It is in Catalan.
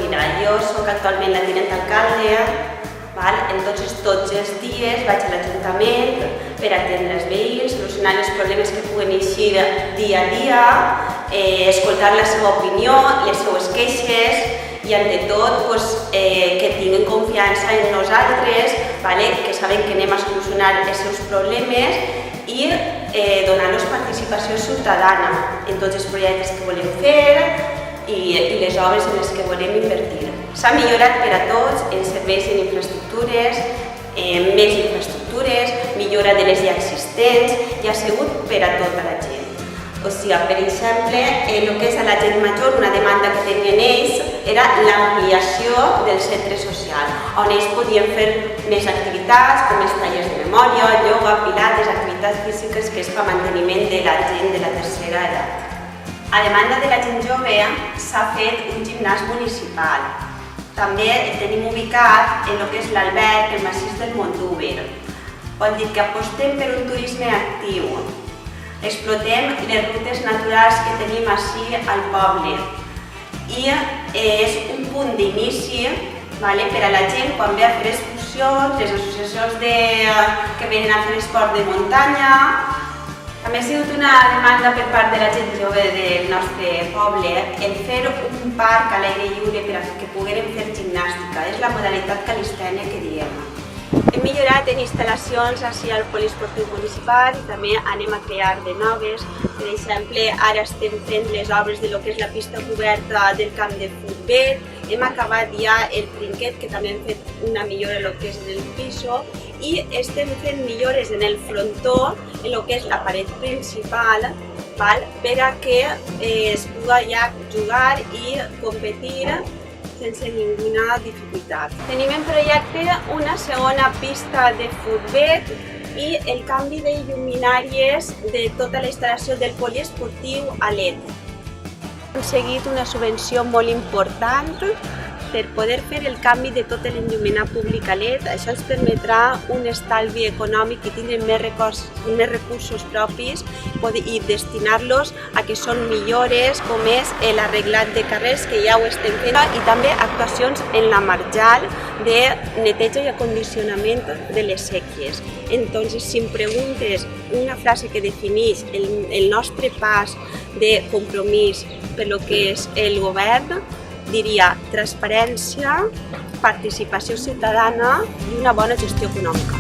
mira, jo soc actualment la tinent d'alcalde, entonces tots els dies vaig a l'Ajuntament per atendre els veïns, solucionar els problemes que puguen eixir dia a dia, escoltar la seva opinió, les seues queixes i, ante tot, que tinguin confiança en nosaltres, que saben que anem a solucionar els seus problemes i donar-los participació ciutadana en tots els projectes que volem fer i les obres en les que volem invertir. S'ha millorat per a tots en serveis i en infraestructures, més infraestructures, millora de les ja existents i ha sigut per a tota la gent. O sigui, per exemple, el que és a la gent major, una demanda que tenien ells era l'ampliació del centre social, on ells podien fer més activitats, com els tallers de memòria, ioga, pilates, activitats físiques, que és per manteniment de la gent de la tercera edat. A demanda de la gent jove s'ha fet un gimnàs municipal. També el tenim ubicat en el que és l'Alberg, el massís del Montúber. Vol dir que apostem per un turisme actiu. Explotem les rutes naturals que tenim així al poble. I és un punt d'inici per a la gent quan ve a fer excursions, les associacions que venen a fer esport de muntanya. També ha sigut una demanda per part de la gent jove del nostre poble el fer un parc a l'aire lliure per a que pogueren fer gimnàstica. És la modalitat calistènia que diem. Hem millorat en instal·lacions al poliesportiu municipal i també anem a crear de noves. Per exemple, ara estem fent les obres de lo que és la pista coberta del camp de futbol. Hem acabat ja el trinquet, que també hem fet una millora en el que és el piso, i estem fent millores en el frontó, en el que és la paret principal, per a que es pugui ja jugar i competir sense ninguna dificultat. Tenim en projecte una segona pista de futbol i el canvi de lluminàries de tota la instal·lació del poliesportiu a LED. Hem aconseguit una subvenció molt important per poder fer el canvi de tot l'enllumenat públic a LED. Això ens permetrà un estalvi econòmic i tindre més recursos propis i destinar-los a que són millores, com és l'arreglat de carrers, que ja ho estem fent, i també actuacions en la marjal de neteja i acondicionament de les séquies. Entonces, si em preguntes una frase que defineix el nostre pas de compromís per lo que és el govern, diria transparència, participació ciutadana i una bona gestió econòmica.